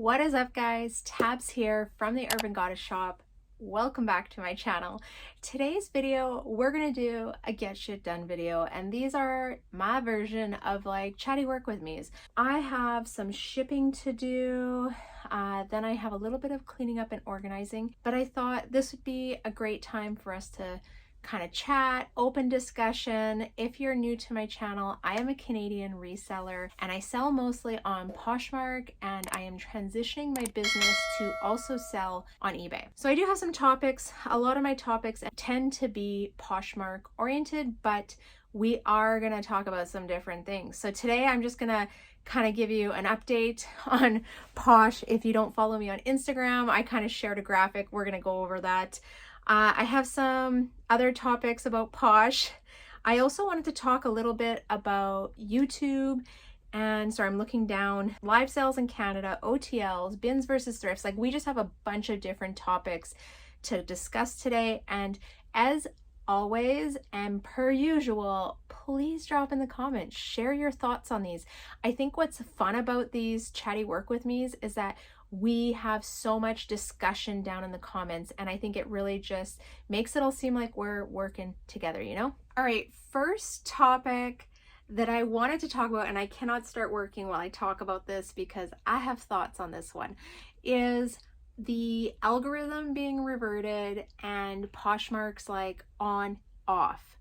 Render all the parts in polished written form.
What is up, guys? Tabs here from the Urban Goddess shop. Welcome back to my channel. Today's video, we're gonna do a get shit done video, and these are my version of like chatty work with me's. I have some shipping to do, then I have a little bit of cleaning up and organizing, but I thought this would be a great time for us to kind of chat, open discussion. If you're new to my channel, I am a Canadian reseller and I sell mostly on Poshmark, and I am transitioning my business to also sell on eBay. So I do have some topics. A lot of my topics tend to be Poshmark oriented, but we are going to talk about some different things. So today I'm just going to kind of give you an update on Posh. If you don't follow me on Instagram, I kind of shared a graphic. We're going to go over that. I have some other topics about Posh. I also wanted to talk a little bit about YouTube, and so I'm looking down live sales in Canada, OTLs, bins versus thrifts. Like, we just have a bunch of different topics to discuss today. And as always and per usual, please drop in the comments, share your thoughts on these. I think what's fun about these chatty work with me's is that we have so much discussion down in the comments, and I think it really just makes it all seem like we're working together, you know? All right, first topic that I wanted to talk about, and I cannot start working while I talk about this because I have thoughts on this one, is the algorithm being reverted and Poshmark's like on off.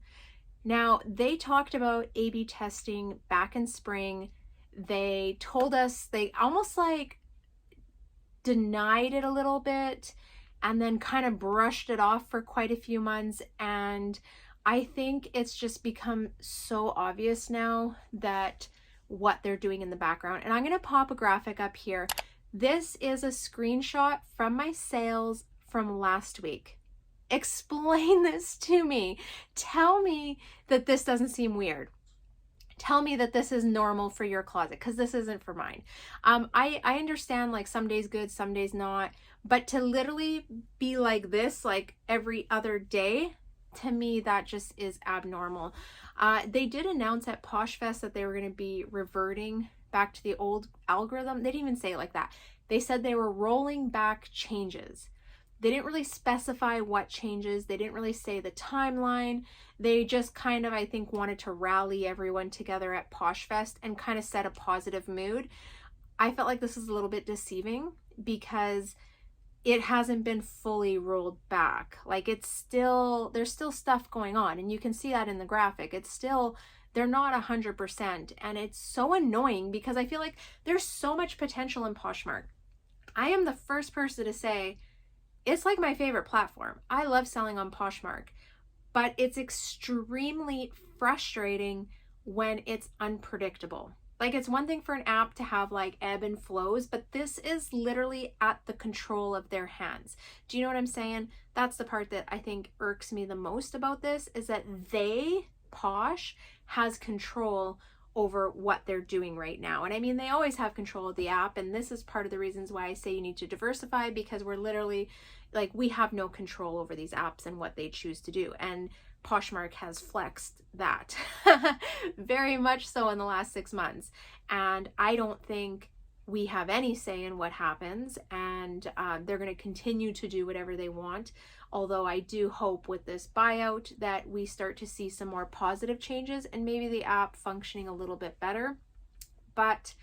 Now, they talked about A/B testing back in spring. They told us, they almost like denied it a little bit and then kind of brushed it off for quite a few months, and I think it's just become so obvious now that what they're doing in the background. And I'm going to pop a graphic up here. This is a screenshot from my sales from last week. Explain this to me. Tell me that this doesn't seem weird. Tell me that this is normal for your closet, because this isn't for mine. I understand like some days good, some days not, but to literally be like this like every other day, to me that just is abnormal. They did announce at PoshFest that they were going to be reverting back to the old algorithm. They didn't even say it like that. They said they were rolling back changes. They didn't really specify what changes. They didn't really say the timeline. They just kind of, I think, wanted to rally everyone together at PoshFest and kind of set a positive mood. I felt like this is a little bit deceiving because it hasn't been fully rolled back. Like, it's still, there's still stuff going on, and you can see that in the graphic. It's still, they're not 100%, and it's so annoying because I feel like there's so much potential in Poshmark. I am the first person to say, it's like my favorite platform. I love selling on Poshmark, but it's extremely frustrating when it's unpredictable. Like, it's one thing for an app to have like ebb and flows, but this is literally at the control of their hands. Do you know what I'm saying? That's the part that I think irks me the most about this, is that Posh has control over what they're doing right now. And I mean, they always have control of the app, and this is part of the reasons why I say you need to diversify, because we're literally like, we have no control over these apps and what they choose to do, and Poshmark has flexed that very much so in the last 6 months, and I don't think we have any say in what happens, and they're going to continue to do whatever they want. Although I do hope with this buyout that we start to see some more positive changes and maybe the app functioning a little bit better. But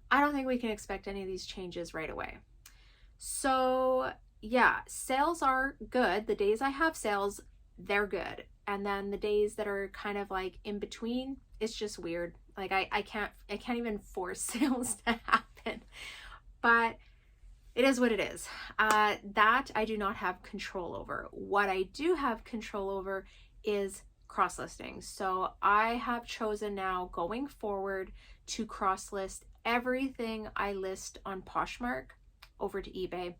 I don't think we can expect any of these changes right away. So yeah, sales are good. The days I have sales, they're good. And then the days that are kind of like in between, it's just weird. Like, I can't even force sales to happen. But it is what it is. That I do not have control over. What I do have control over is cross listing. So I have chosen now going forward to cross list everything I list on Poshmark over to eBay.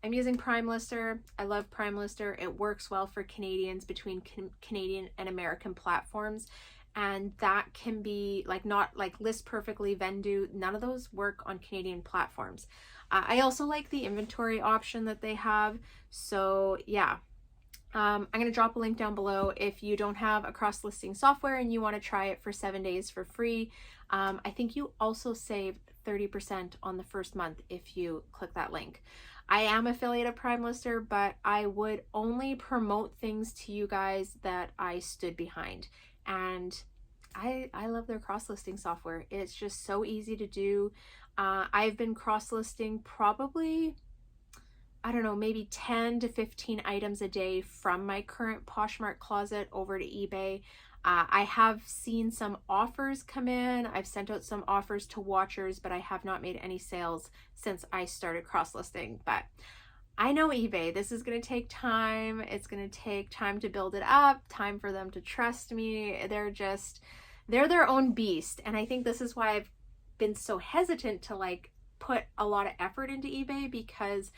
I'm using Prime Lister. I love Prime Lister. It works well for Canadians between Canadian and American platforms. And that can be like, not like List Perfectly, Vendoo, none of those work on Canadian platforms. I also like the inventory option that they have. So yeah, I'm going to drop a link down below if you don't have a cross-listing software and you want to try it for 7 days for free. I think you also save 30% on the first month if you click that link. I am affiliate of Prime Lister, but I would only promote things to you guys that I stood behind. And I love their cross-listing software. It's just so easy to do. I've been cross-listing probably, I don't know, maybe 10 to 15 items a day from my current Poshmark closet over to eBay. I have seen some offers come in. I've sent out some offers to watchers, but I have not made any sales since I started cross-listing. But I know eBay, this is going to take time. It's going to take time to build it up, time for them to trust me. They're their own beast. And I think this is why I've been so hesitant to like put a lot of effort into eBay, because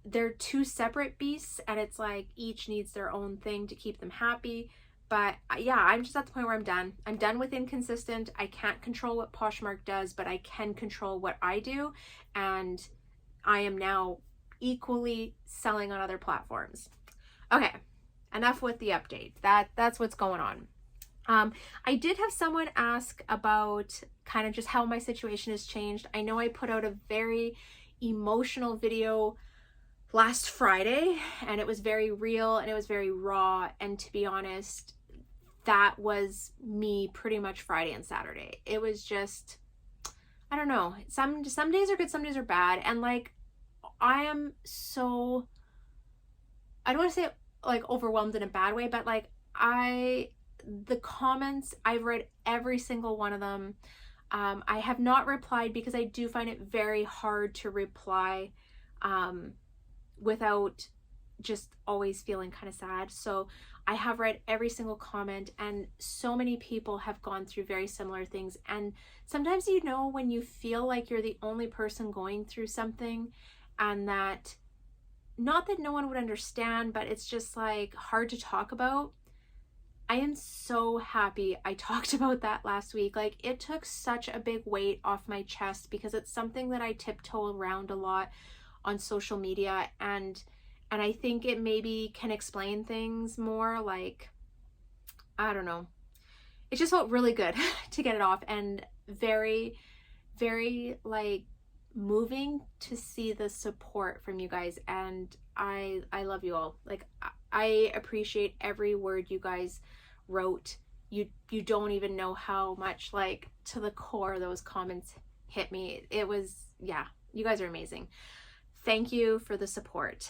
they're two separate beasts and it's like each needs their own thing to keep them happy. But yeah, I'm just at the point where I'm done. I'm done with inconsistent. I can't control what Poshmark does, but I can control what I do. And I am now equally selling on other platforms. Okay, enough with the update. That's what's going on. I did have someone ask about kind of just how my situation has changed. I know I put out a very emotional video last Friday and it was very real and it was very raw, and to be honest, that was me pretty much Friday and Saturday. It was just, I don't know, some days are good, some days are bad, and like I am so, I don't want to say like overwhelmed in a bad way, but like the comments, I've read every single one of them. I have not replied because I do find it very hard to reply without just always feeling kind of sad. So I have read every single comment, and so many people have gone through very similar things. And sometimes, you know, when you feel like you're the only person going through something, and that, not that no one would understand, but it's just like hard to talk about. I am so happy I talked about that last week. Like, it took such a big weight off my chest because it's something that I tiptoe around a lot on social media, and I think it maybe can explain things more. Like, I don't know, it just felt really good to get it off, and very, very like moving to see the support from you guys. And I love you all. Like, I appreciate every word you guys wrote. You don't even know how much, like, to the core those comments hit me. It was, yeah, you guys are amazing. Thank you for the support.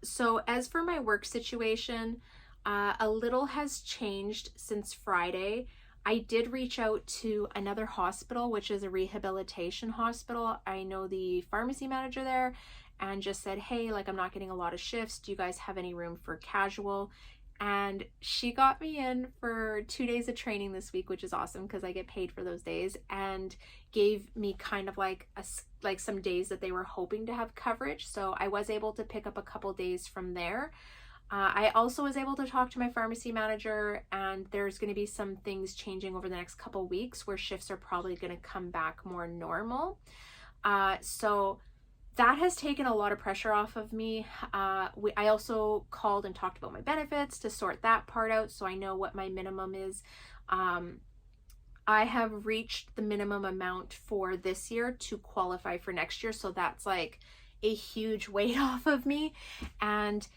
So as for my work situation, a little has changed since Friday. I did reach out to another hospital, which is a rehabilitation hospital. I know the pharmacy manager there, and just said, hey, like, I'm not getting a lot of shifts. Do you guys have any room for casual? And she got me in for 2 days of training this week, which is awesome because I get paid for those days, and gave me kind of like some days that they were hoping to have coverage. So I was able to pick up a couple days from there. I also was able to talk to my pharmacy manager, and there's going to be some things changing over the next couple weeks where shifts are probably going to come back more normal. So that has taken a lot of pressure off of me. I also called and talked about my benefits to sort that part out, so I know what my minimum is. I have reached the minimum amount for this year to qualify for next year, so that's like a huge weight off of me. And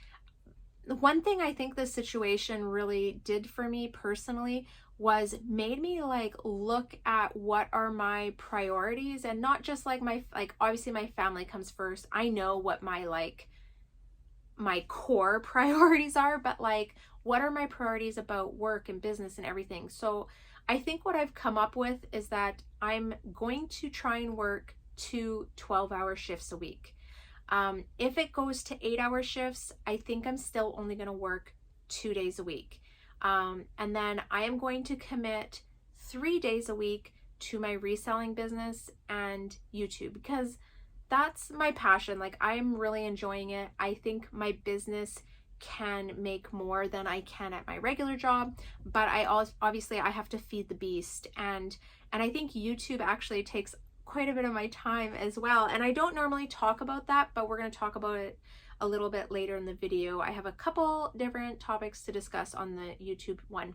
the one thing I think this situation really did for me personally was made me like look at what are my priorities, and not just like obviously my family comes first. I know what my core priorities are, but like, what are my priorities about work and business and everything? So I think what I've come up with is that I'm going to try and work 2 12-hour shifts a week. If it goes to 8-hour shifts, I think I'm still only going to work 2 days a week. And then I am going to commit 3 days a week to my reselling business and YouTube, because that's my passion. Like, I'm really enjoying it. I think my business can make more than I can at my regular job, but I obviously I have to feed the beast, and I think YouTube actually takes quite a bit of my time as well. And I don't normally talk about that, but we're going to talk about it a little bit later in the video. I have a couple different topics to discuss on the YouTube one.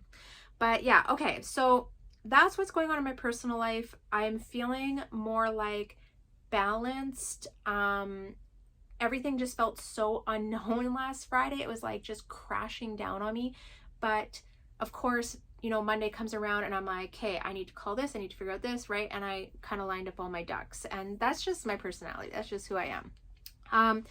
But yeah, okay, so that's what's going on in my personal life. I'm feeling more like balanced. Everything just felt so unknown last Friday. It was like just crashing down on me. But of course, you know, Monday comes around and I'm like, hey, I need to call this, I need to figure out this, right? And I kind of lined up all my ducks, and that's just my personality. That's just who I am.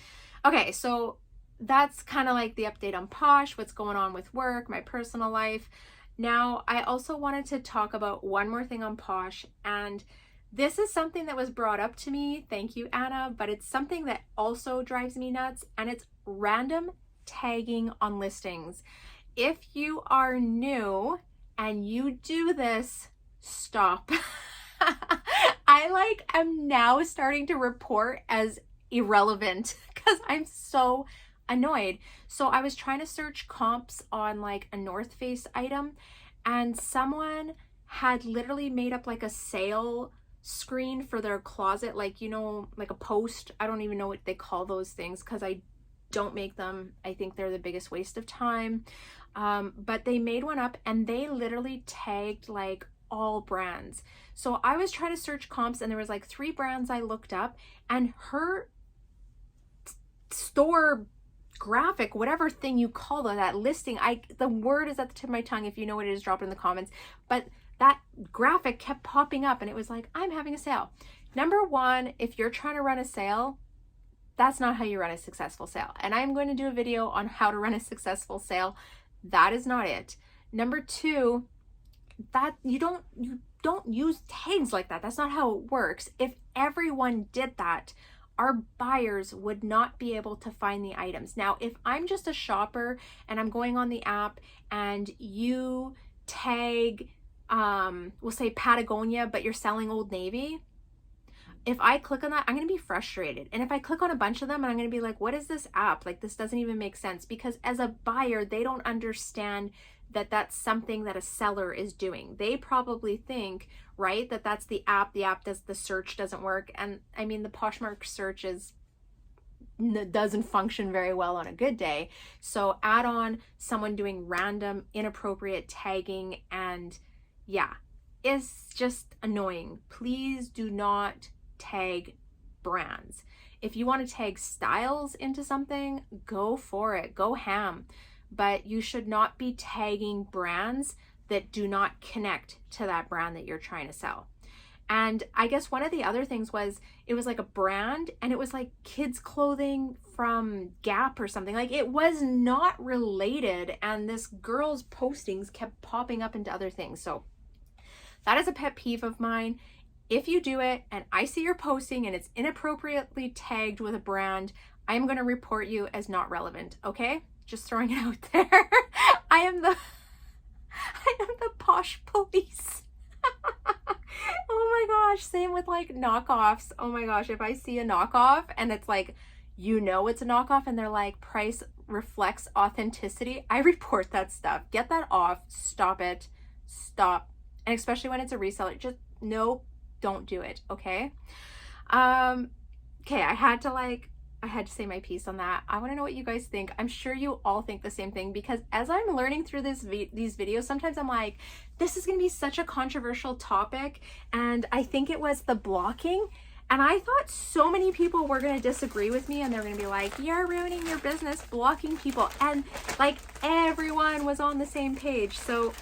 Okay, so that's kind of like the update on Posh, what's going on with work, my personal life. Now, I also wanted to talk about one more thing on Posh, and this is something that was brought up to me, thank you, Anna, but it's something that also drives me nuts, and it's random tagging on listings. If you are new and you do this, stop. I am now starting to report as irrelevant because I'm so annoyed. So I was trying to search comps on like a North Face item, and someone had literally made up like a sale screen for their closet, like, you know, like a post. I don't even know what they call those things because I don't make them. I think they're the biggest waste of time. But they made one up and they literally tagged like all brands. So I was trying to search comps and there was like 3 brands I looked up, and her store graphic, whatever thing you call that listing, the word is at the tip of my tongue. If you know what it is, drop it in the comments. But that graphic kept popping up and it was like, I'm having a sale. Number one, if you're trying to run a sale, that's not how you run a successful sale. And I'm going to do a video on how to run a successful sale. That is not it. Number two, that you don't use tags like that. That's not how it works. If everyone did that, our buyers would not be able to find the items. Now, if I'm just a shopper and I'm going on the app and you tag, we'll say Patagonia, but you're selling Old Navy, if I click on that, I'm going to be frustrated. And if I click on a bunch of them, and I'm going to be like, what is this app? Like, this doesn't even make sense, because as a buyer, they don't understand that that's something that a seller is doing. They probably think, right, that that's the app does, the search doesn't work. And I mean, the Poshmark search doesn't function very well on a good day. So add on someone doing random inappropriate tagging, and yeah, it's just annoying. Please do not tag brands. If you want to tag styles into something, go for it, go ham. But you should not be tagging brands that do not connect to that brand that you're trying to sell. And I guess one of the other things was, it was like a brand and it was like kids clothing from Gap or something. Like, it was not related, and this girl's postings kept popping up into other things. So that is a pet peeve of mine. If you do it and I see your posting and it's inappropriately tagged with a brand, I am going to report you as not relevant, okay? Just throwing it out there. I am the Posh police. Oh my gosh, same with like knockoffs. Oh my gosh, if I see a knockoff and it's like, you know it's a knockoff, and they're like, price reflects authenticity, I report that stuff. Get that off. Stop it. Stop. And especially when it's a reseller, just no, don't do it, okay? Okay, I had to say my piece on that. I want to know what you guys think. I'm sure you all think the same thing, because as I'm learning through these videos, sometimes I'm like, this is going to be such a controversial topic, and I think it was the blocking, and I thought so many people were going to disagree with me, and they're going to be like, you're ruining your business blocking people, and like everyone was on the same page. So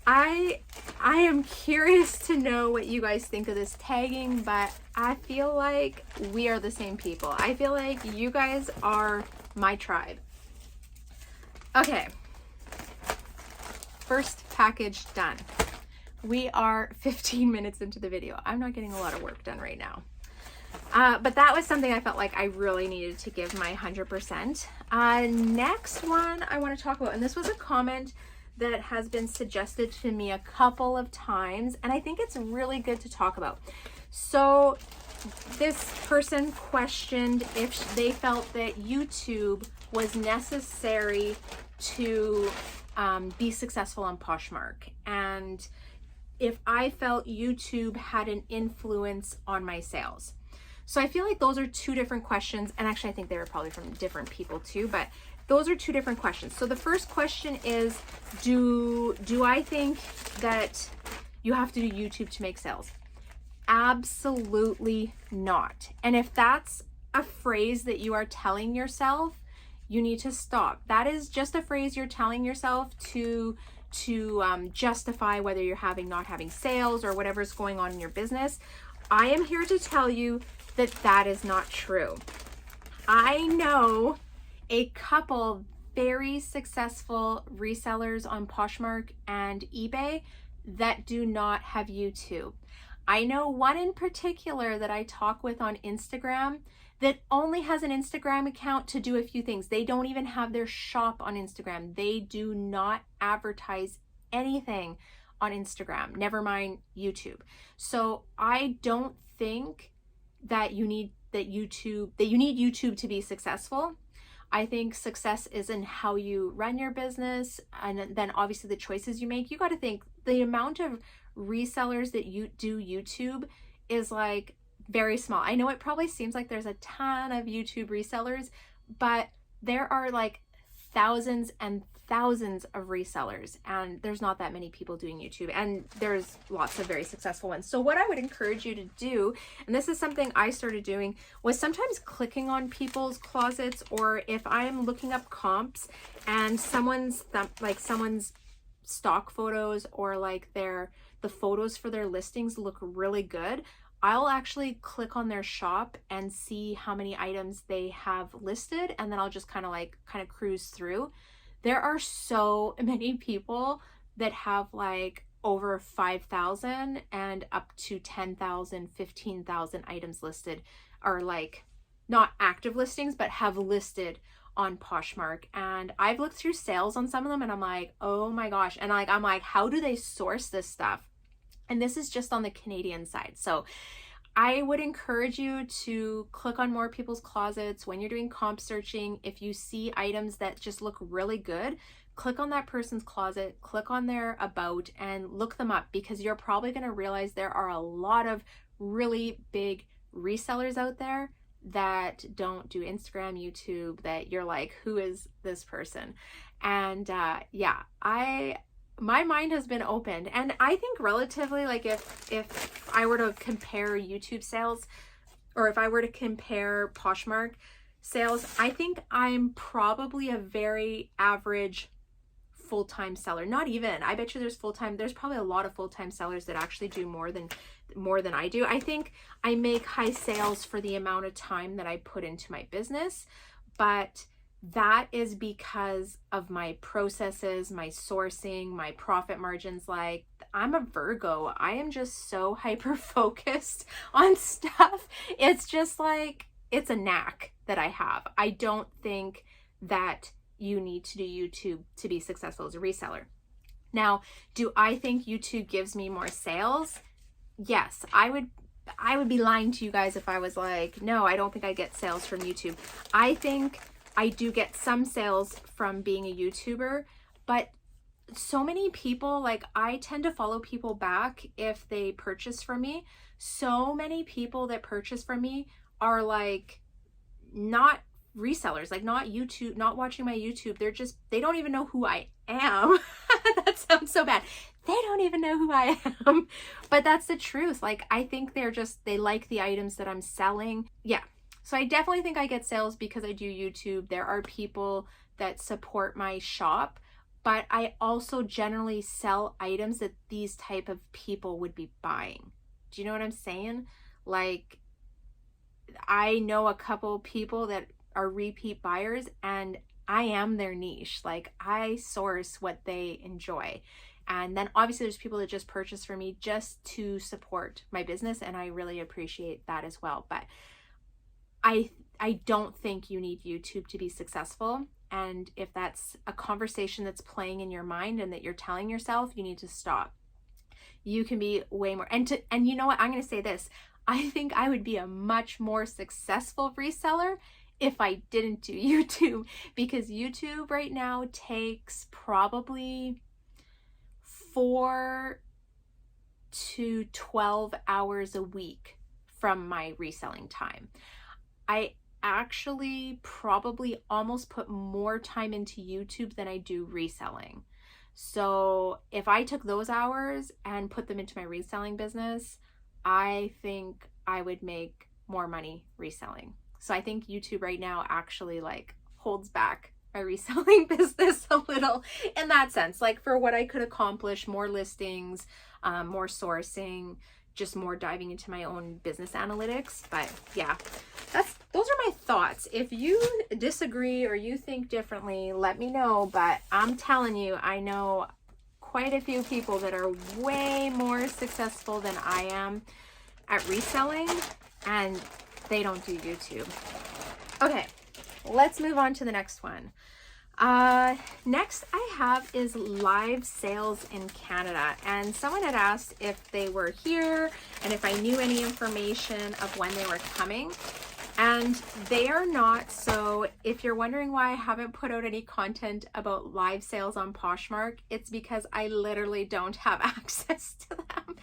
I am curious to know what you guys think of this tagging, but I feel like we are the same people. I feel like you guys are my tribe. Okay. First package done. We are 15 minutes into the video. I'm not getting a lot of work done right now. But that was something I felt like I really needed to give my 100%. Next one I want to talk about, and this was a comment that has been suggested to me a couple of times, and I think it's really good to talk about. So this person questioned if they felt that YouTube was necessary to be successful on Poshmark, and if I felt YouTube had an influence on my sales. So I feel like those are two different questions, and actually I think they were probably from different people too, but those are two different questions. So the first question is, do I think that you have to do YouTube to make sales. Absolutely not. And if that's a phrase that you are telling yourself, you need to stop. That is just a phrase you're telling yourself to justify whether you're not having sales or whatever's going on in your business. I am here to tell you that that is not true. I know a couple very successful resellers on Poshmark and eBay that do not have YouTube. I know one in particular that I talk with on Instagram that only has an Instagram account to do a few things. They don't even have their shop on Instagram. They do not advertise anything on Instagram, never mind YouTube. So I don't think that you need YouTube to be successful. I think success is in how you run your business, and then obviously the choices you make. You got to think the amount of resellers that you do YouTube is like very small. I know it probably seems like there's a ton of YouTube resellers, but there are like thousands and thousands of resellers, and there's not that many people doing YouTube, and there's lots of very successful ones. So what I would encourage you to do, and this is something I started doing, was sometimes clicking on people's closets, or if I'm looking up comps and someone's stock photos or like the photos for their listings look really good, I'll actually click on their shop and see how many items they have listed, and then I'll just kind of cruise through. There are so many people that have like over 5,000 and up to 10,000, 15,000 items listed, or like not active listings, but have listed on Poshmark. And I've looked through sales on some of them and I'm like, oh my gosh. And I'm like, how do they source this stuff? And this is just on the Canadian side. So I would encourage you to click on more people's closets when you're doing comp searching. If you see items that just look really good, click on that person's closet, click on their about, and look them up, because you're probably going to realize there are a lot of really big resellers out there that don't do Instagram, YouTube, that you're like, who is this person? And yeah, my mind has been opened, and I think relatively, like if I were to compare YouTube sales, or if I were to compare Poshmark sales, I think I'm probably a very average full-time seller. Not even, I bet you there's probably a lot of full-time sellers that actually do more than I do. I think I make high sales for the amount of time that I put into my business, but that is because of my processes, my sourcing, my profit margins. Like, I'm a Virgo. I am just so hyper focused on stuff. It's just like, it's a knack that I have. I don't think that you need to do YouTube to be successful as a reseller. Now, do I think YouTube gives me more sales? Yes, I would be lying to you guys if I was like, no, I don't think I get sales from YouTube. I think I do get some sales from being a YouTuber, but so many people, like, I tend to follow people back if they purchase from me. So many people that purchase from me are like not resellers, like not YouTube, not watching my YouTube. They don't even know who I am. That sounds so bad. They don't even know who I am, but that's the truth. Like, I think they like the items that I'm selling. Yeah. So I definitely think I get sales because I do YouTube. There are people that support my shop, but I also generally sell items that these type of people would be buying. Do you know what I'm saying? Like, I know a couple people that are repeat buyers, and I am their niche. Like, I source what they enjoy. And then obviously there's people that just purchase from me just to support my business, and I really appreciate that as well. But I don't think you need YouTube to be successful. And if that's a conversation that's playing in your mind and that you're telling yourself, you need to stop. You can be way more, and you know what, I'm going to say this. I think I would be a much more successful reseller if I didn't do YouTube, because YouTube right now takes probably 4 to 12 hours a week from my reselling time. I actually probably almost put more time into YouTube than I do reselling. So if I took those hours and put them into my reselling business, I think I would make more money reselling. So I think YouTube right now actually like holds back my reselling business a little in that sense, like for what I could accomplish, more listings, more sourcing, just more diving into my own business analytics. But yeah, those are my thoughts. If you disagree or you think differently, let me know. But I'm telling you, I know quite a few people that are way more successful than I am at reselling, and they don't do YouTube. Okay, let's move on to the next one. Next I have is live sales in Canada, and someone had asked if they were here and if I knew any information of when they were coming, and they are not. So if you're wondering why I haven't put out any content about live sales on Poshmark, it's because I literally don't have access to them, and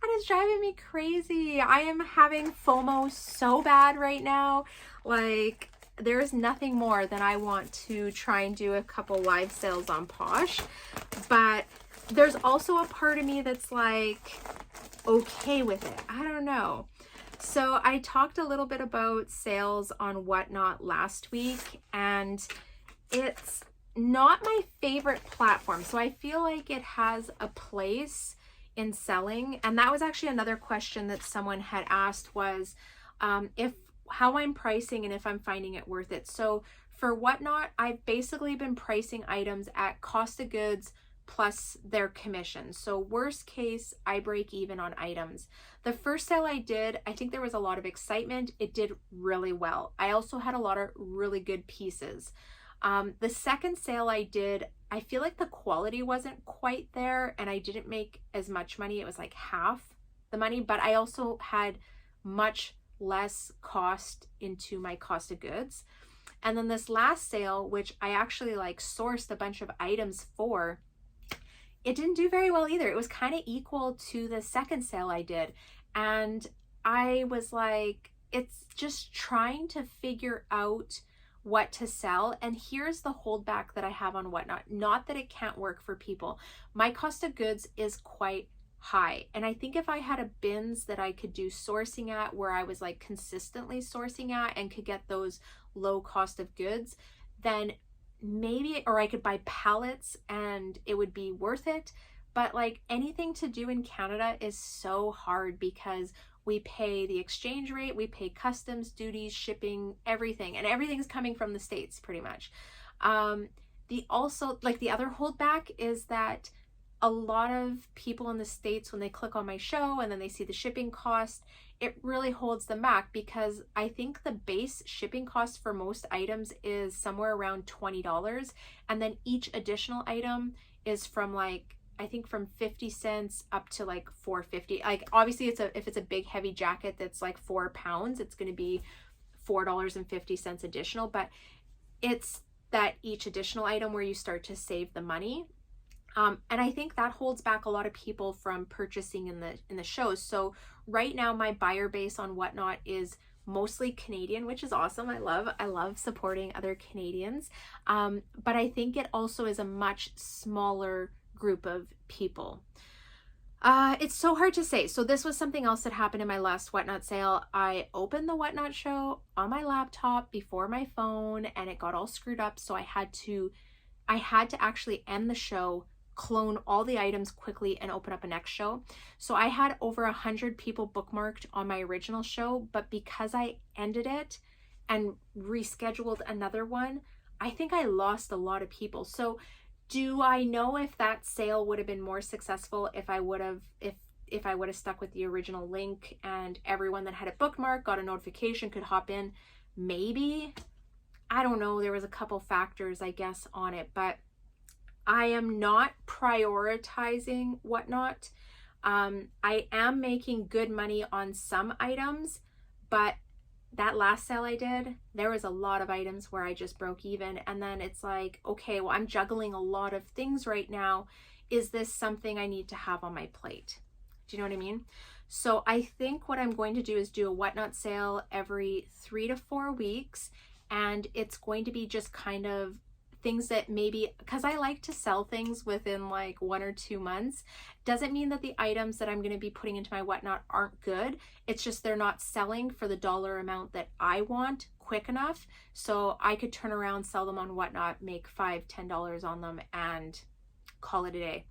it's driving me crazy. I am having FOMO so bad right now. Like, there is nothing more than I want to try and do a couple live sales on Posh, but there's also a part of me that's like okay with it. I don't know. So I talked a little bit about sales on Whatnot last week, and it's not my favorite platform. So I feel like it has a place in selling, and that was actually another question that someone had asked was how I'm pricing and if I'm finding it worth it. So for Whatnot, I've basically been pricing items at cost of goods plus their commission. So worst case, I break even on items. The first sale I did, I think there was a lot of excitement. It did really well. I also had a lot of really good pieces. The second sale I did, I feel like the quality wasn't quite there and I didn't make as much money. It was like half the money, but I also had much less cost into my cost of goods. And then this last sale, which I actually like sourced a bunch of items for, it didn't do very well either. It was kind of equal to the second sale I did. And I was like, it's just trying to figure out what to sell. And here's the holdback that I have on Whatnot. Not that it can't work for people. My cost of goods is quite high. And I think if I had a bins that I could do sourcing at where I was like consistently sourcing at and could get those low cost of goods, then maybe, or I could buy pallets and it would be worth it. But like anything to do in Canada is so hard because we pay the exchange rate, we pay customs, duties, shipping, everything, and everything's coming from the States pretty much. The other holdback is that a lot of people in the States, when they click on my show and then they see the shipping cost, it really holds them back because I think the base shipping cost for most items is somewhere around $20. And then each additional item is from like, I think from 50 cents up to like $4.50. Like obviously if it's a big heavy jacket that's like 4 pounds, it's going to be $4.50 additional, but it's that each additional item where you start to save the money. And I think that holds back a lot of people from purchasing in the shows. So right now my buyer base on Whatnot is mostly Canadian, which is awesome. I love supporting other Canadians. But I think it also is a much smaller group of people. It's so hard to say. So this was something else that happened in my last Whatnot sale. I opened the Whatnot show on my laptop before my phone and it got all screwed up. So I had to actually end the show, clone all the items quickly and open up a next show. So I had over 100 people bookmarked on my original show, but because I ended it and rescheduled another one, I think I lost a lot of people. So do I know if that sale would have been more successful if I would have stuck with the original link and everyone that had it bookmarked got a notification, could hop in? Maybe. I don't know. There was a couple factors, I guess, on it, but I am not prioritizing Whatnot. I am making good money on some items, but that last sale I did, there was a lot of items where I just broke even. And then it's like, okay, well, I'm juggling a lot of things right now. Is this something I need to have on my plate? Do you know what I mean? So I think what I'm going to do is do a Whatnot sale every 3 to 4 weeks. And it's going to be just kind of things that maybe, because I like to sell things within like 1 or 2 months, doesn't mean that the items that I'm going to be putting into my whatnot aren't good. It's just they're not selling for the dollar amount that I want quick enough. So I could turn around, sell them on whatnot, make $5-10 on them and call it a day.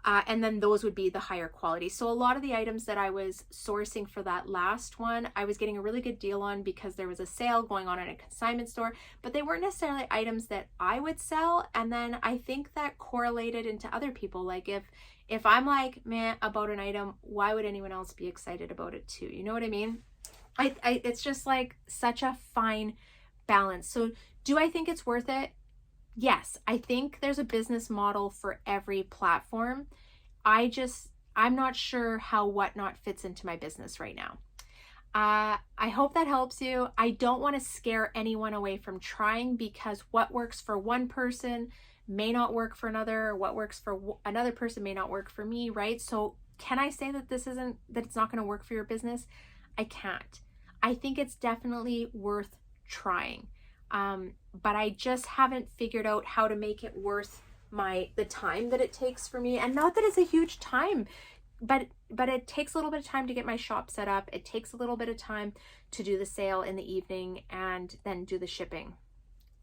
And then those would be the higher quality. So a lot of the items that I was sourcing for that last one, I was getting a really good deal on because there was a sale going on at a consignment store, but they weren't necessarily items that I would sell. And then I think that correlated into other people. Like if I'm like, meh, about an item, why would anyone else be excited about it too? You know what I mean? It's just like such a fine balance. So do I think it's worth it? Yes, I think there's a business model for every platform. I'm not sure how whatnot fits into my business right now. I hope that helps you. I don't want to scare anyone away from trying, because what works for one person may not work for another. What works for another person may not work for me, right? So can I say that it's not going to work for your business? I can't. I think it's definitely worth trying. But I just haven't figured out how to make it worth the time that it takes for me. And not that it's a huge time, but it takes a little bit of time to get my shop set up. It takes a little bit of time to do the sale in the evening and then do the shipping.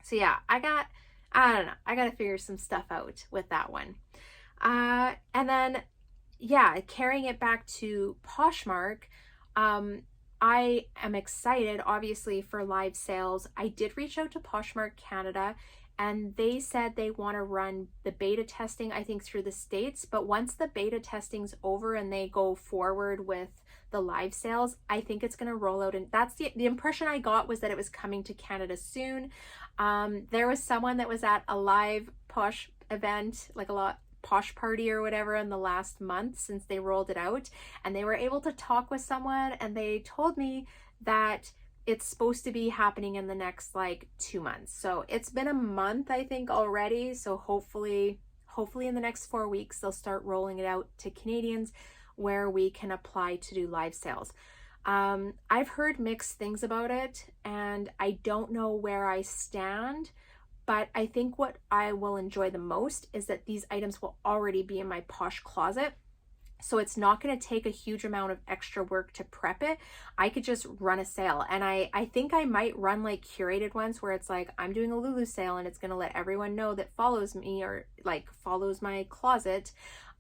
So yeah, I don't know, I got to figure some stuff out with that one. And then, yeah, carrying it back to Poshmark, I am excited, obviously, for live sales. I did reach out to Poshmark Canada, and they said they want to run the beta testing, I think, through the States. But once the beta testing's over and they go forward with the live sales, I think it's going to roll out. And that's the impression I got, was that it was coming to Canada soon. There was someone that was at a live Posh event, like Posh party or whatever, in the last month since they rolled it out, and they were able to talk with someone, and they told me that it's supposed to be happening in the next like 2 months. So it's been a month, I think, already. So hopefully in the next 4 weeks they'll start rolling it out to Canadians, where we can apply to do live sales. I've heard mixed things about it, and I don't know where I stand. But I think what I will enjoy the most is that these items will already be in my Posh closet. So it's not going to take a huge amount of extra work to prep it. I could just run a sale. And I think I might run like curated ones where it's like, I'm doing a Lulu sale, and it's going to let everyone know that follows me or like follows my closet.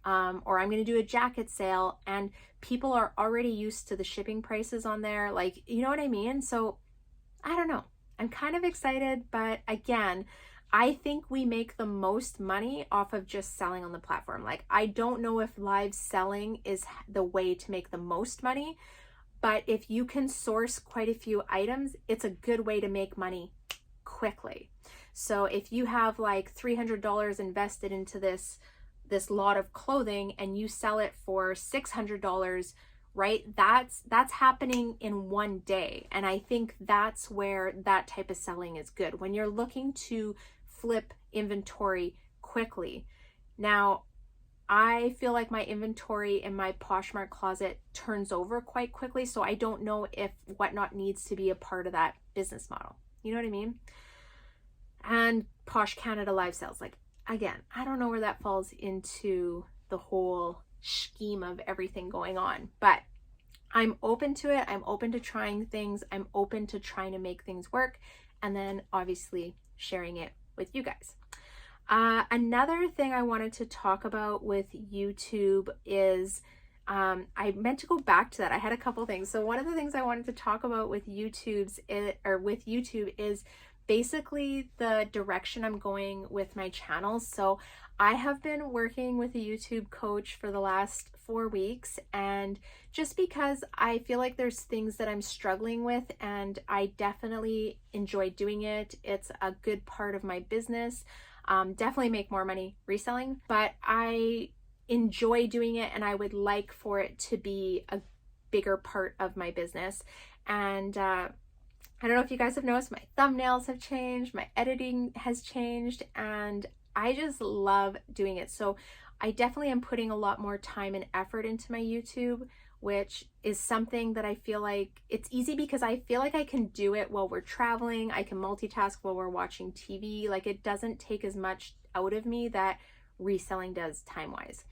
Or I'm going to do a jacket sale, and people are already used to the shipping prices on there. Like, you know what I mean? So I don't know. I'm kind of excited, but again, I think we make the most money off of just selling on the platform. Like, I don't know if live selling is the way to make the most money, but if you can source quite a few items, it's a good way to make money quickly. So if you have like $300 invested into this lot of clothing, and you sell it for $600, right? That's happening in one day. And I think that's where that type of selling is good, when you're looking to flip inventory quickly. Now, I feel like my inventory in my Poshmark closet turns over quite quickly, so I don't know if whatnot needs to be a part of that business model. You know what I mean? And Posh Canada live sales, like, again, I don't know where that falls into the whole scheme of everything going on, but I'm open to it. I'm open to trying things. I'm open to trying to make things work, and then obviously sharing it with you guys. Another thing I wanted to talk about with YouTube is I meant to go back to that. I had a couple things. So one of the things I wanted to talk about with YouTube is basically the direction I'm going with my channel. So I have been working with a YouTube coach for the last 4 weeks, and just because I feel like there's things that I'm struggling with, and I definitely enjoy doing it. It's a good part of my business. Definitely make more money reselling, but I enjoy doing it, and I would like for it to be a bigger part of my business. And I don't know if you guys have noticed, my thumbnails have changed, my editing has changed, and I just love doing it. So I definitely am putting a lot more time and effort into my YouTube, which is something that I feel like it's easy because I feel like I can do it while we're traveling. I can multitask while we're watching TV. Like, it doesn't take as much out of me that reselling does time-wise.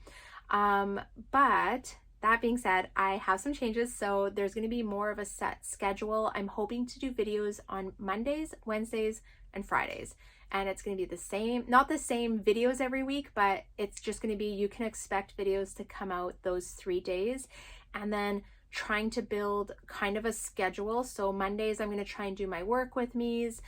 But that being said, I have some changes. So there's going to be more of a set schedule. I'm hoping to do videos on Mondays, Wednesdays, and Fridays. And it's going to be the same, not the same videos every week, but it's just going to be, you can expect videos to come out those 3 days. And then trying to build kind of a schedule. So Mondays, I'm going to try and do my work with me's.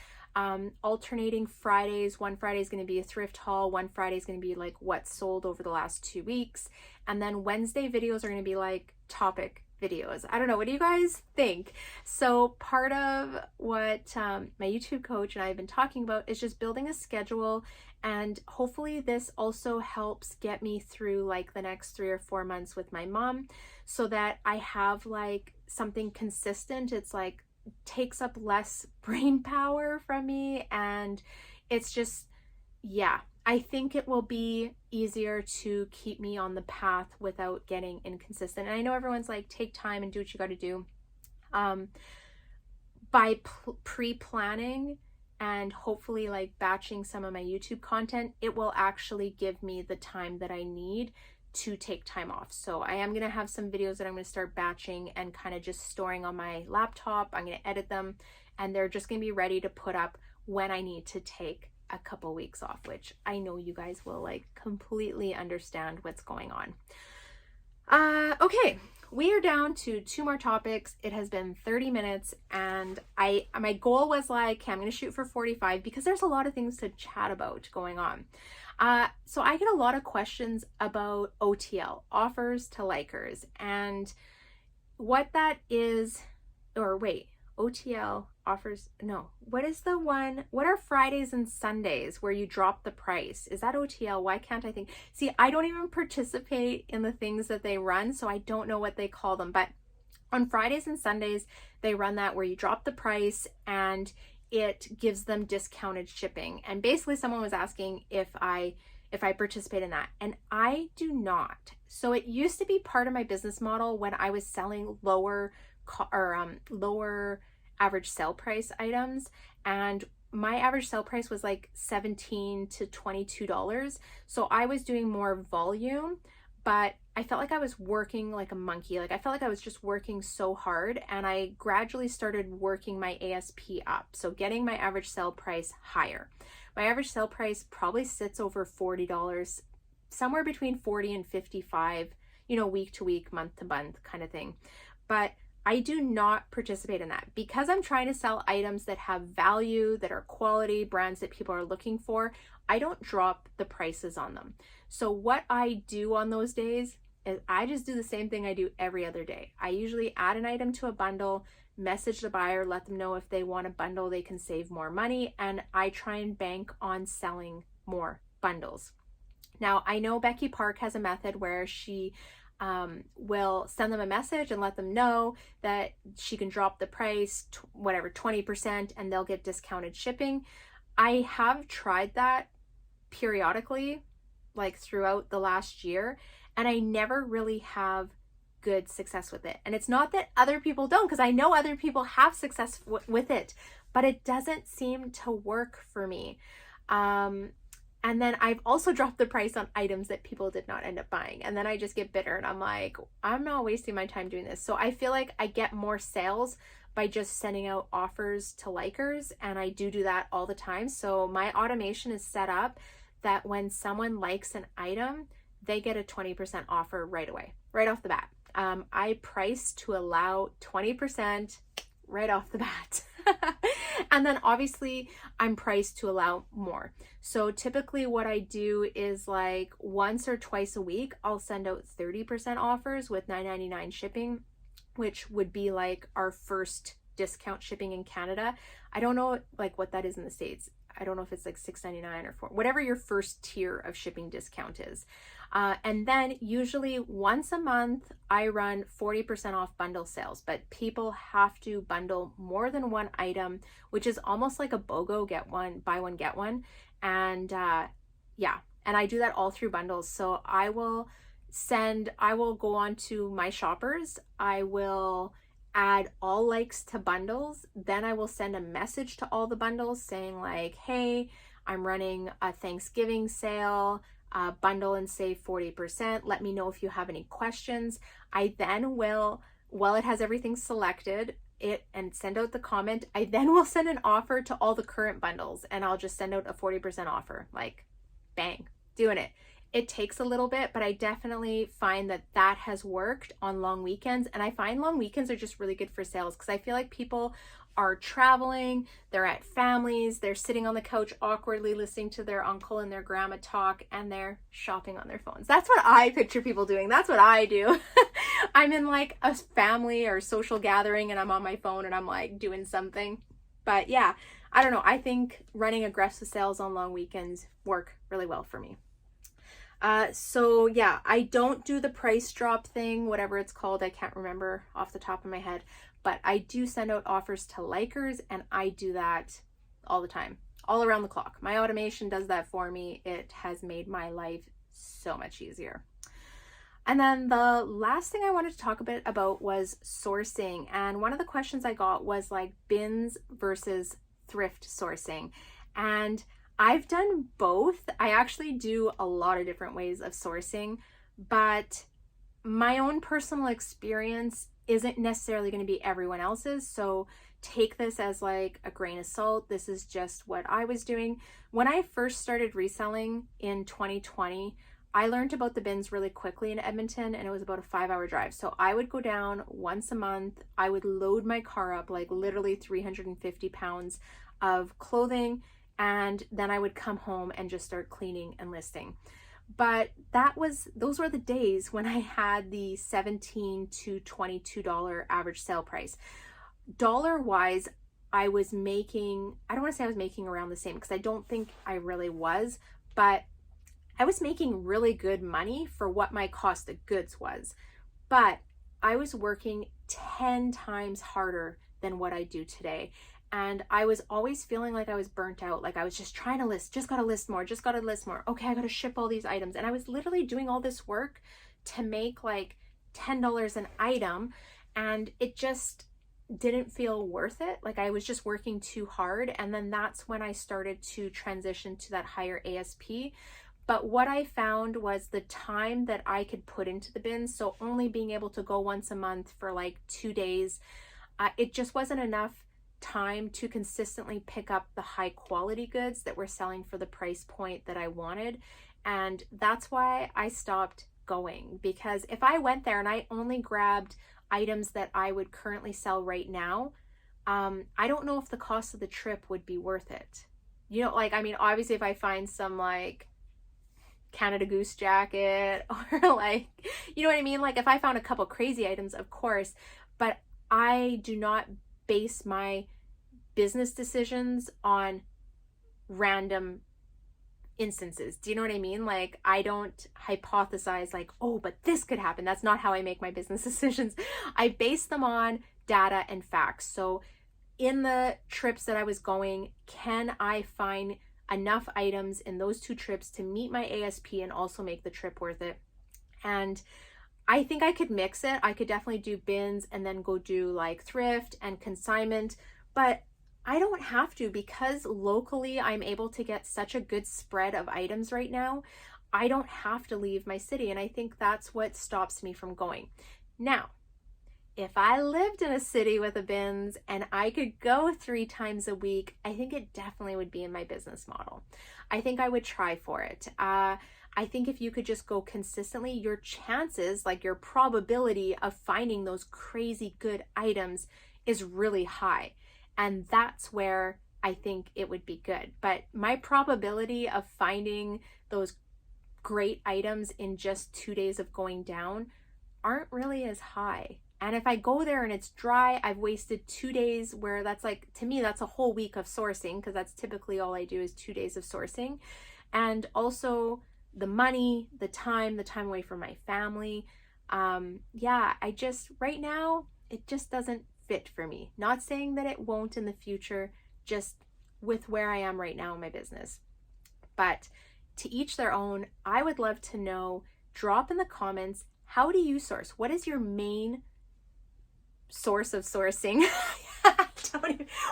Alternating Fridays, one Friday is going to be a thrift haul, one Friday is going to be like what's sold over the last 2 weeks. And then Wednesday videos are going to be like topic videos. I don't know, what do you guys think? So part of what my YouTube coach and I have been talking about is just building a schedule, and hopefully this also helps get me through like the next 3 or 4 months with my mom, so that I have like something consistent. It's like takes up less brain power from me, and it's just, yeah, I think it will be easier to keep me on the path without getting inconsistent. And I know everyone's like, take time and do what you got to do. By pre-planning and hopefully like batching some of my YouTube content, it will actually give me the time that I need to take time off. So I am going to have some videos that I'm going to start batching and kind of just storing on my laptop. I'm going to edit them, and they're just going to be ready to put up when I need to take a couple weeks off, which I know you guys will like completely understand what's going on. Okay, we are down to 2 more topics. It has been 30 minutes, and my goal was like, okay, I'm going to shoot for 45 because there's a lot of things to chat about going on. So I get a lot of questions about OTL, offers to likers, and what that is, or wait, OTL offers, no, what is the one, what are Fridays and Sundays where you drop the price? Is that OTL? Why can't I think? See, I don't even participate in the things that they run, so I don't know what they call them, but on Fridays and Sundays, they run that where you drop the price and it gives them discounted shipping. And basically someone was asking if I participate in that, and I do not. So it used to be part of my business model when I was selling lower average sale price items, and my average sale price was like $17 to $22. So I was doing more volume, but I felt like I was working like a monkey. Like I felt like I was just working so hard, and I gradually started working my ASP up. So getting my average sale price higher. My average sale price probably sits over $40, somewhere between 40 and 55, week to week, month to month kind of thing. But I do not participate in that because I'm trying to sell items that have value, that are quality, brands that people are looking for. I don't drop the prices on them. So what I do on those days is I just do the same thing I do every other day. I usually add an item to a bundle, message the buyer, let them know if they want a bundle, they can save more money, and I try and bank on selling more bundles. Now, I know Becky Park has a method where she will send them a message and let them know that she can drop the price, 20%, and they'll get discounted shipping. I have tried that periodically, like throughout the last year, and I never really have good success with it. And it's not that other people don't, because I know other people have success with it, but it doesn't seem to work for me. And then I've also dropped the price on items that people did not end up buying. And then I just get bitter and I'm like, I'm not wasting my time doing this. So I feel like I get more sales by just sending out offers to likers. And I do that all the time. So my automation is set up that when someone likes an item, they get a 20% offer right away, right off the bat. I price to allow 20% right off the bat. And then obviously I'm priced to allow more. So typically what I do is like once or twice a week, I'll send out 30% offers with $9.99 shipping, which would be like our first discount shipping in Canada. I don't know like what that is in the States. I don't know if it's like $6.99 or $4, whatever your first tier of shipping discount is. And then usually once a month, I run 40% off bundle sales, but people have to bundle more than one item, which is almost like a BOGO, get one, buy one, get one. And yeah, and I do that all through bundles. So I will I will go on to my shoppers. I will add all likes to bundles. Then I will send a message to all the bundles saying like, hey, I'm running a Thanksgiving sale, bundle and save 40%. Let me know if you have any questions. I then will, while it has everything selected, and send out the comment, I then will send an offer to all the current bundles, and I'll just send out a 40% offer. Like, bang, doing it. It takes a little bit, but I definitely find that that has worked on long weekends. And I find long weekends are just really good for sales because I feel like people are traveling, they're at families, they're sitting on the couch awkwardly listening to their uncle and their grandma talk, and they're shopping on their phones. That's what I picture people doing. That's what I do. I'm in like a family or social gathering and I'm on my phone and I'm like doing something. But yeah, I don't know. I think running aggressive sales on long weekends work really well for me. So yeah, I don't do the price drop thing, whatever it's called. I can't remember off the top of my head, but I do send out offers to likers, and I do that all the time, all around the clock. My automation does that for me. It has made my life so much easier. And then the last thing I wanted to talk a bit about was sourcing. And one of the questions I got was like bins versus thrift sourcing. And I've done both. I actually do a lot of different ways of sourcing, but my own personal experience isn't necessarily going to be everyone else's. So take this as like a grain of salt. This is just what I was doing. When I first started reselling in 2020, I learned about the bins really quickly in Edmonton, and it was about a 5-hour drive. So I would go down once a month. I would load my car up, like literally 350 pounds of clothing, and then I would come home and just start cleaning and listing. But those were the days when I had the $17 to $22 average sale price. Dollar wise, I was making, I don't want to say I was making around the same because I don't think I really was, but I was making really good money for what my cost of goods was. But I was working 10 times harder than what I do today. And I was always feeling like I was burnt out. Like I was just trying to list, just got to list more, just got to list more. Okay, I got to ship all these items. And I was literally doing all this work to make like $10 an item. And it just didn't feel worth it. Like I was just working too hard. And then that's when I started to transition to that higher ASP. But what I found was the time that I could put into the bins, so only being able to go once a month for like 2 days, it just wasn't enough time to consistently pick up the high quality goods that were selling for the price point that I wanted. And that's why I stopped going, because if I went there and I only grabbed items that I would currently sell right now, I don't know if the cost of the trip would be worth it. You know, like, I mean, obviously if I find some like Canada Goose jacket or like, you know what I mean? Like if I found a couple crazy items, of course, but I do not base my business decisions on random instances. Do you know what I mean? Like I don't hypothesize like, oh, but this could happen. That's not how I make my business decisions. I base them on data and facts. So in the trips that I was going, can I find enough items in those 2 trips to meet my ASP and also make the trip worth it? And I think I could mix it. I could definitely do bins and then go do like thrift and consignment, but I don't have to, because locally I'm able to get such a good spread of items right now. I don't have to leave my city, and I think that's what stops me from going. Now, if I lived in a city with a bins and I could go 3 times a week, I think it definitely would be in my business model. I think I would try for it. I think if you could just go consistently, your chances, like your probability of finding those crazy good items is really high. And that's where I think it would be good. But my probability of finding those great items in just 2 days of going down aren't really as high. And if I go there and it's dry, I've wasted 2 days, where that's like, to me, that's a whole week of sourcing, because that's typically all I do is 2 days of sourcing. And also the money, the time away from my family. Yeah, right now, it just doesn't fit for me. Not saying that it won't in the future, just with where I am right now in my business. But to each their own. I would love to know, drop in the comments, how do you source? What is your main source of sourcing?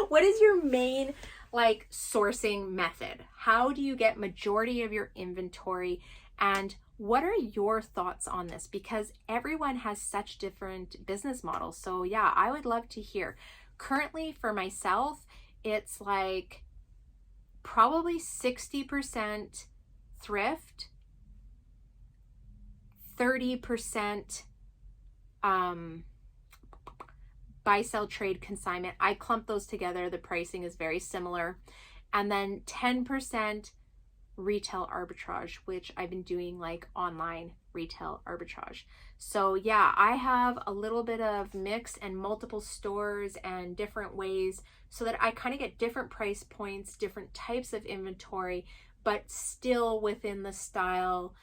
What is your main like sourcing method? How do you get majority of your inventory? And what are your thoughts on this? Because everyone has such different business models. So yeah, I would love to hear. Currently for myself, it's like probably 60% thrift, 30% buy, sell, trade, consignment. I clump those together. The pricing is very similar. And then 10% retail arbitrage, which I've been doing like online retail arbitrage. So yeah, I have a little bit of mix and multiple stores and different ways so that I kind of get different price points, different types of inventory, but still within the style,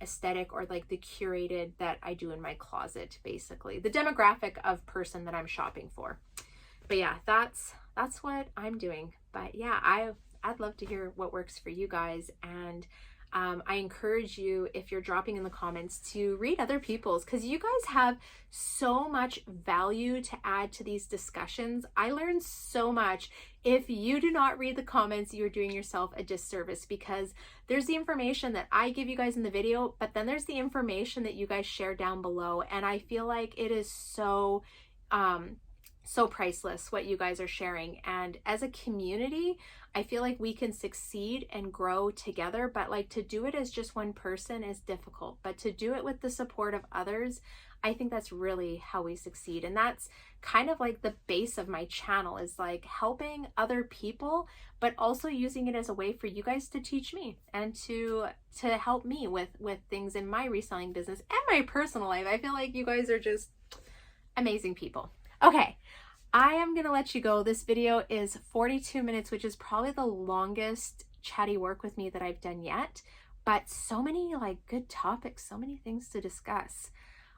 aesthetic, or like the curated that I do in my closet, basically the demographic of person that I'm shopping for. But yeah, that's what I'm doing. But yeah, I'd love to hear what works for you guys. And I encourage you, if you're dropping in the comments, to read other people's, because you guys have so much value to add to these discussions. I learned so much. If you do not read the comments, you're doing yourself a disservice, because there's the information that I give you guys in the video, but then there's the information that you guys share down below. And I feel like it is so priceless what you guys are sharing. And as a community, I feel like we can succeed and grow together, but like to do it as just one person is difficult, but to do it with the support of others, I think that's really how we succeed. And that's kind of like the base of my channel, is like helping other people, but also using it as a way for you guys to teach me and to help me with things in my reselling business and my personal life. I feel like you guys are just amazing people. Okay, I am gonna let you go. This video is 42 minutes, which is probably the longest chatty work with me that I've done yet, but so many like good topics, so many things to discuss.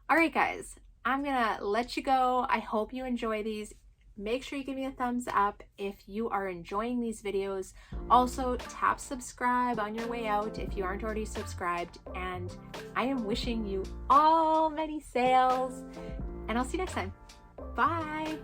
All right, guys, I'm gonna let you go. I hope you enjoy these. Make sure you give me a thumbs up if you are enjoying these videos. Also, tap subscribe on your way out if you aren't already subscribed. And I am wishing you all many sales, and I'll see you next time. Bye.